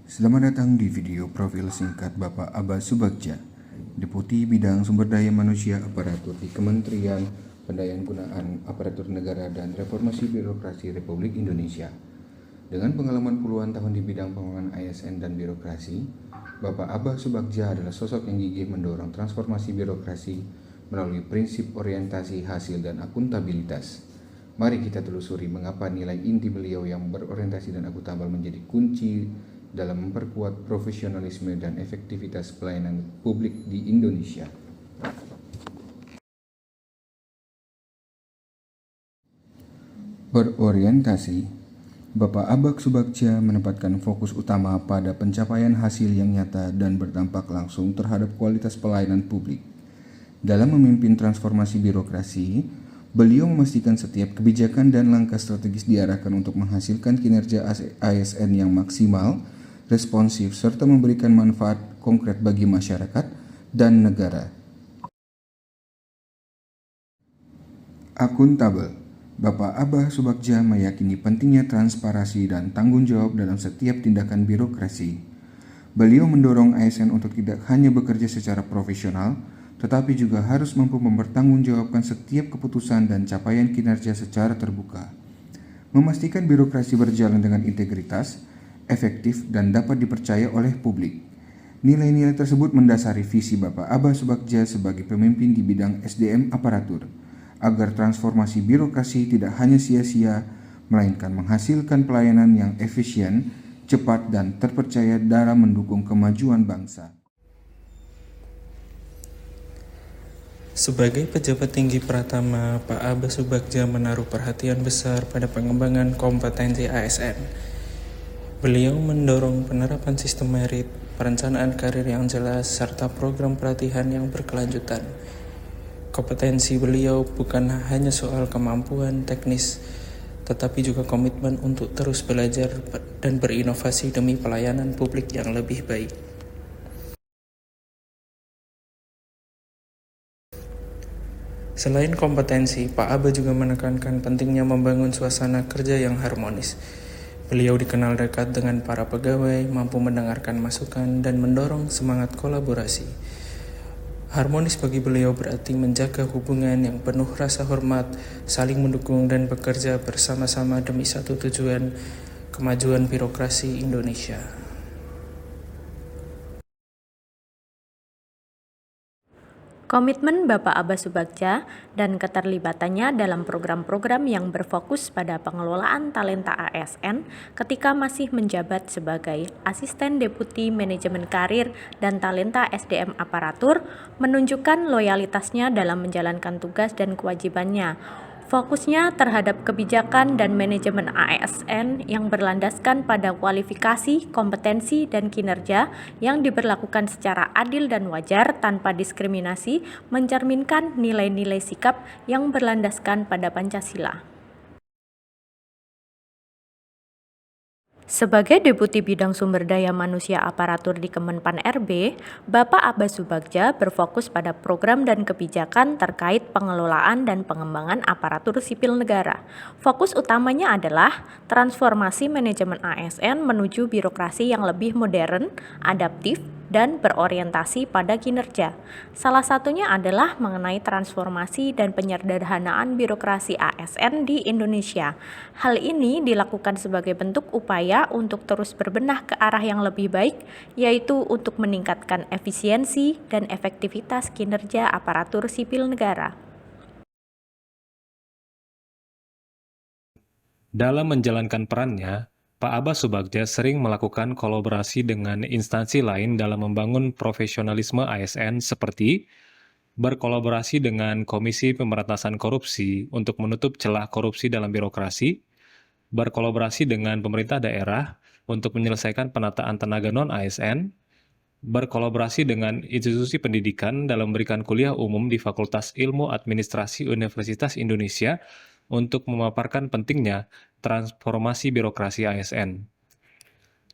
Selamat datang di video profil singkat Bapak Abbas Subagja, Deputi Bidang Sumber Daya Manusia Aparatur di Kementerian Pendayaan Aparatur Negara dan Reformasi Birokrasi Republik Indonesia. Dengan pengalaman puluhan tahun di bidang pengembangan ASN dan birokrasi, Bapak Abbas Subagja adalah sosok yang gigih mendorong transformasi birokrasi melalui prinsip orientasi hasil dan akuntabilitas. Mari kita telusuri mengapa nilai inti beliau yang berorientasi dan akuntabel menjadi kunci dalam memperkuat profesionalisme dan efektivitas pelayanan publik di Indonesia. Berorientasi, Bapak Abbas Subagja menempatkan fokus utama pada pencapaian hasil yang nyata dan berdampak langsung terhadap kualitas pelayanan publik. Dalam memimpin transformasi birokrasi, beliau memastikan setiap kebijakan dan langkah strategis diarahkan untuk menghasilkan kinerja ASN yang maksimal, responsif, serta memberikan manfaat konkret bagi masyarakat dan negara. Akuntabel, Bapak Abbas Subagja meyakini pentingnya transparansi dan tanggung jawab dalam setiap tindakan birokrasi. Beliau mendorong ASN untuk tidak hanya bekerja secara profesional, tetapi juga harus mampu mempertanggungjawabkan setiap keputusan dan capaian kinerja secara terbuka. Memastikan birokrasi berjalan dengan integritas, efektif, dan dapat dipercaya oleh publik. Nilai-nilai tersebut mendasari visi Bapak Abbas Subagja sebagai pemimpin di bidang SDM aparatur, agar transformasi birokrasi tidak hanya sia-sia, melainkan menghasilkan pelayanan yang efisien, cepat, dan terpercaya dalam mendukung kemajuan bangsa. Sebagai pejabat tinggi Pratama, Pak Abbas Subagja menaruh perhatian besar pada pengembangan kompetensi ASN. Beliau mendorong penerapan sistem merit, perencanaan karir yang jelas, serta program pelatihan yang berkelanjutan. Kompetensi beliau bukan hanya soal kemampuan teknis, tetapi juga komitmen untuk terus belajar dan berinovasi demi pelayanan publik yang lebih baik. Selain kompetensi, Pak Abbas juga menekankan pentingnya membangun suasana kerja yang harmonis. Beliau dikenal dekat dengan para pegawai, mampu mendengarkan masukan, dan mendorong semangat kolaborasi. Harmonis bagi beliau berarti menjaga hubungan yang penuh rasa hormat, saling mendukung, dan bekerja bersama-sama demi satu tujuan, kemajuan birokrasi Indonesia. Komitmen Bapak Abbas Subagja dan keterlibatannya dalam program-program yang berfokus pada pengelolaan talenta ASN ketika masih menjabat sebagai Asisten Deputi Manajemen Karir dan Talenta SDM Aparatur menunjukkan loyalitasnya dalam menjalankan tugas dan kewajibannya. Fokusnya terhadap kebijakan dan manajemen ASN yang berlandaskan pada kualifikasi, kompetensi, dan kinerja yang diberlakukan secara adil dan wajar tanpa diskriminasi mencerminkan nilai-nilai sikap yang berlandaskan pada Pancasila. Sebagai Deputi Bidang Sumber Daya Manusia Aparatur di Kemenpan RB, Bapak Abbas Subagja berfokus pada program dan kebijakan terkait pengelolaan dan pengembangan aparatur sipil negara. Fokus utamanya adalah transformasi manajemen ASN menuju birokrasi yang lebih modern, adaptif, dan berorientasi pada kinerja. Salah satunya adalah mengenai transformasi dan penyederhanaan birokrasi ASN di Indonesia. Hal ini dilakukan sebagai bentuk upaya untuk terus berbenah ke arah yang lebih baik, yaitu untuk meningkatkan efisiensi dan efektivitas kinerja aparatur sipil negara. Dalam menjalankan perannya, Pak Abbas Subagja sering melakukan kolaborasi dengan instansi lain dalam membangun profesionalisme ASN seperti berkolaborasi dengan Komisi Pemberantasan Korupsi untuk menutup celah korupsi dalam birokrasi, berkolaborasi dengan pemerintah daerah untuk menyelesaikan penataan tenaga non-ASN, berkolaborasi dengan institusi pendidikan dalam memberikan kuliah umum di Fakultas Ilmu Administrasi Universitas Indonesia untuk memaparkan pentingnya transformasi birokrasi ASN.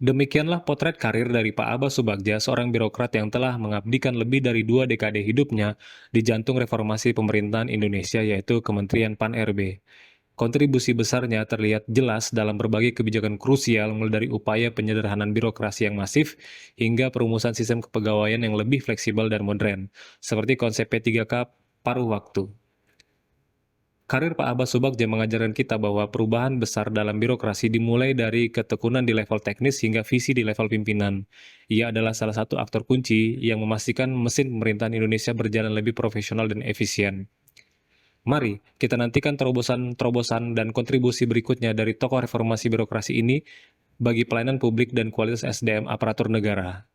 Demikianlah potret karir dari Pak Abbas Subagja, seorang birokrat yang telah mengabdikan lebih dari 2 dekade hidupnya di jantung reformasi pemerintahan Indonesia, yaitu Kementerian Pan-RB. Kontribusi besarnya terlihat jelas dalam berbagai kebijakan krusial, mulai dari upaya penyederhanaan birokrasi yang masif hingga perumusan sistem kepegawaian yang lebih fleksibel dan modern, seperti konsep P3K paruh waktu. Karir Pak Abbas Subagja mengajarkan kita bahwa perubahan besar dalam birokrasi dimulai dari ketekunan di level teknis hingga visi di level pimpinan. Ia adalah salah satu aktor kunci yang memastikan mesin pemerintahan Indonesia berjalan lebih profesional dan efisien. Mari kita nantikan terobosan-terobosan dan kontribusi berikutnya dari tokoh reformasi birokrasi ini bagi pelayanan publik dan kualitas SDM aparatur negara.